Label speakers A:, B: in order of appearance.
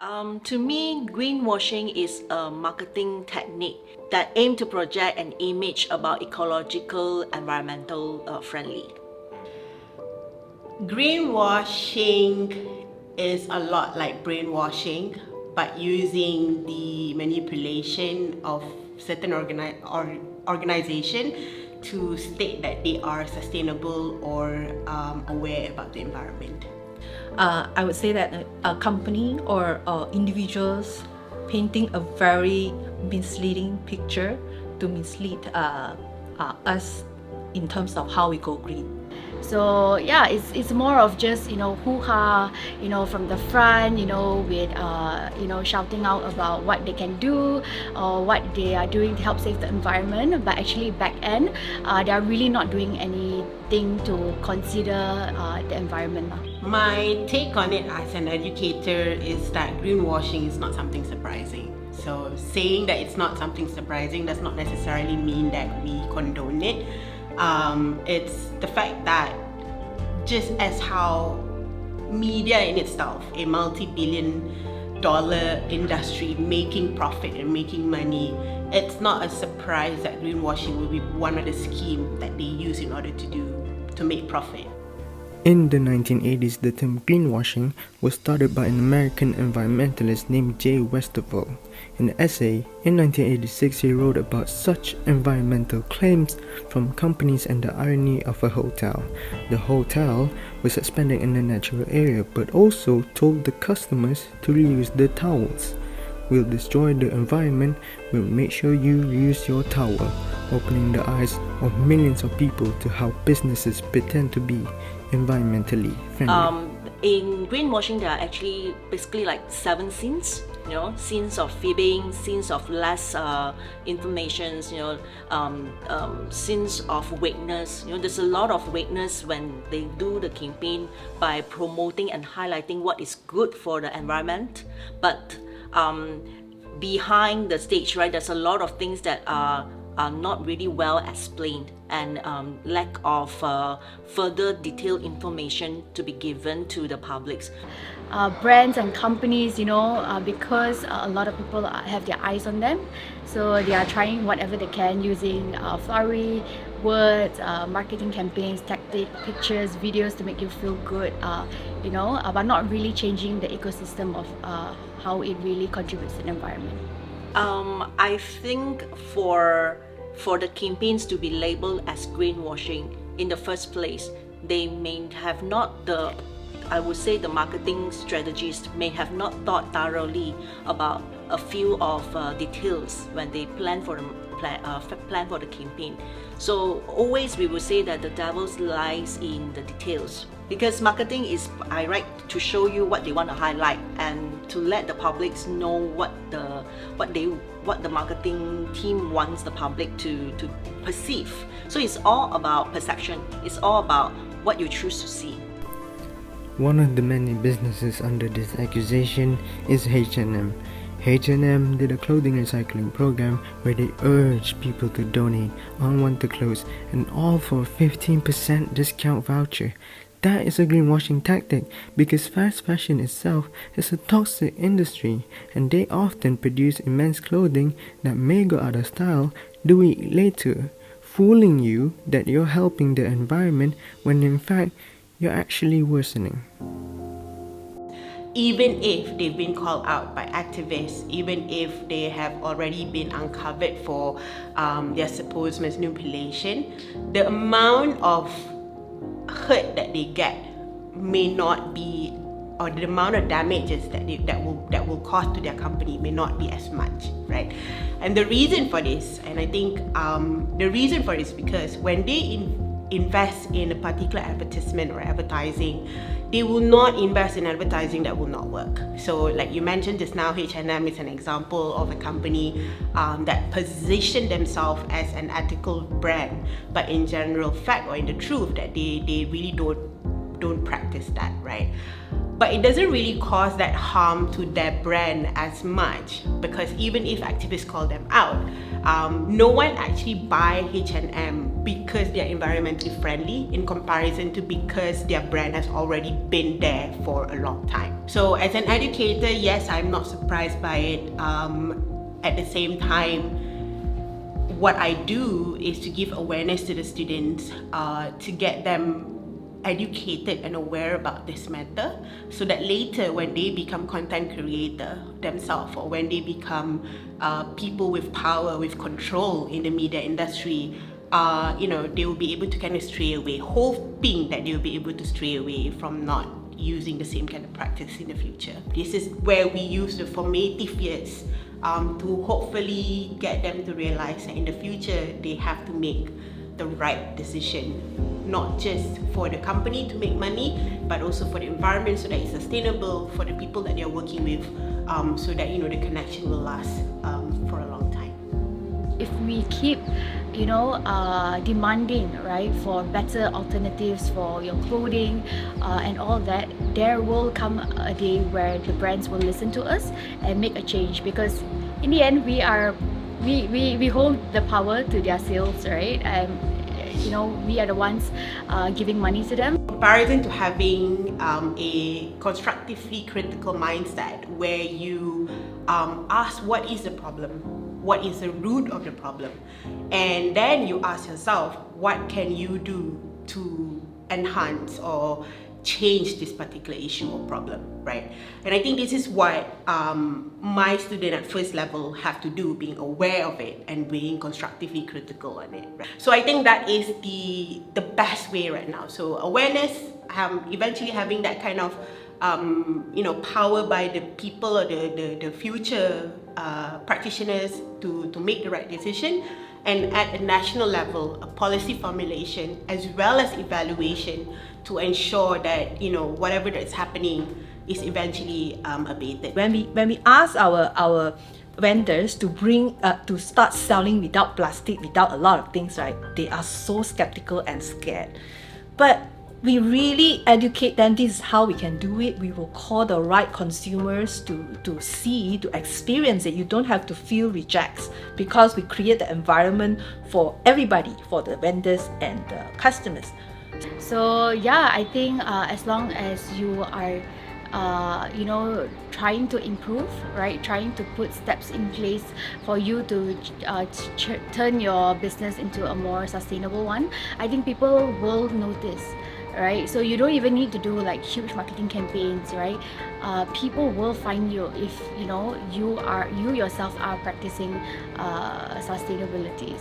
A: To me, greenwashing is a marketing technique that aims to project an image about ecological, environmental friendly.
B: Greenwashing is a lot like brainwashing, but using the manipulation of certain organization to state that they are sustainable or aware about the environment.
C: I would say that a company or individuals painting a very misleading picture to mislead us in terms of how we go green.
D: So yeah, it's more of just hoo-ha, from the front, with shouting out about what they can do or what they are doing to help save the environment, but actually back end they are really not doing anything to consider the environment.
B: My take on it as an educator is that greenwashing is not something surprising. So saying that it's not something surprising does not necessarily mean that we condone it. It's the fact that just as how media in itself, a multi-billion-dollar industry making profit and making money, it's not a surprise that greenwashing will be one of the schemes that they use in order to make profit.
E: In the 1980s, the term greenwashing was started by an American environmentalist named J. Westerville. In an essay in 1986, he wrote about such environmental claims from companies and the irony of a hotel. The hotel was expanding in a natural area but also told the customers to reuse the towels. We'll destroy the environment, we'll make sure you reuse your towel, opening the eyes of millions of people to how businesses pretend to be environmentally friendly.
A: In greenwashing, there are actually basically like 7 sins. Sins of fibbing, sins of less information, sins of vagueness. There's a lot of vagueness when they do the campaign by promoting and highlighting what is good for the environment, but behind the stage, right, there's a lot of things that are not really well explained, and lack of further detailed information to be given to the publics.
D: Brands and companies, because a lot of people have their eyes on them, so they are trying whatever they can using flowery words, marketing campaigns, tactic, pictures, videos to make you feel good, but not really changing the ecosystem of how it really contributes to the environment.
A: I think for the campaigns to be labeled as greenwashing in the first place, they may have not the marketing strategists may have not thought thoroughly about a few of details when they plan for the campaign. So always we will say that the devil lies in the details, because marketing is to show you what they want to highlight and to let the publics know what the marketing team wants the public to perceive. So it's all about perception. It's all about what you choose to see.
E: One of the many businesses under this accusation is H&M. H&M did a clothing recycling program where they urged people to donate unwanted clothes and all for a 15% discount voucher. That is a greenwashing tactic because fast fashion itself is a toxic industry and they often produce immense clothing that may go out of style the week later, fooling you that you're helping the environment when in fact you're actually worsening.
B: Even if they've been called out by activists, even if they have already been uncovered for their supposed manipulation, the amount of hurt that they get may not be, or the amount of damages that will cause to their company may not be as much, right? And the reason for this, and I think the reason for this, because when they invest in a particular advertisement or advertising, they will not invest in advertising that will not work. So like you mentioned just now, H&M is an example of a company that positioned themselves as an ethical brand, but in general fact or in the truth that they really don't practice that, right? But it doesn't really cause that harm to their brand as much, because even if activists call them out, No one actually buy H&M because they're environmentally friendly in comparison to because their brand has already been there for a long time. So as an educator, yes, I'm not surprised by it. At the same time, what I do is to give awareness to the students, to get them educated and aware about this matter, so that later when they become content creator themselves, or when they become people with power, with control in the media industry, they will be able to kind of stray away, hoping that they will be able to stray away from not using the same kind of practice in the future. This is where we use the formative years to hopefully get them to realize that in the future they have to make the right decision, not just for the company to make money, but also for the environment, so that it's sustainable for the people that they're working with, so that the connection will last for a long time.
D: If we keep demanding, right, for better alternatives for your clothing and all that, there will come a day where the brands will listen to us and make a change, because in the end we hold the power to their sales, right? And we are the ones giving money to them.
B: In comparison to having a constructively critical mindset where you ask what is the problem, what is the root of the problem, and then you ask yourself what can you do to enhance or change this particular issue or problem, right? And I think this is what my student at first level have to do, being aware of it and being constructively critical on it, right? So I think that is the best way right now. So awareness, eventually having that kind of power by the people or the future practitioners to make the right decision, and at a national level, a policy formulation as well as evaluation to ensure that whatever that's happening is eventually abated.
C: When we ask our vendors to start selling without plastic, without a lot of things, right, they are so skeptical and scared. But we really educate them, this is how we can do it. We will call the right consumers to see, to experience it. You don't have to feel rejects, because we create the environment for everybody, for the vendors and the customers.
D: So yeah, I think as long as you are trying to improve, right, trying to put steps in place for you to turn your business into a more sustainable one, I think people will notice, right? So you don't even need to do like huge marketing campaigns, right? People will find you if you yourself are practicing sustainability.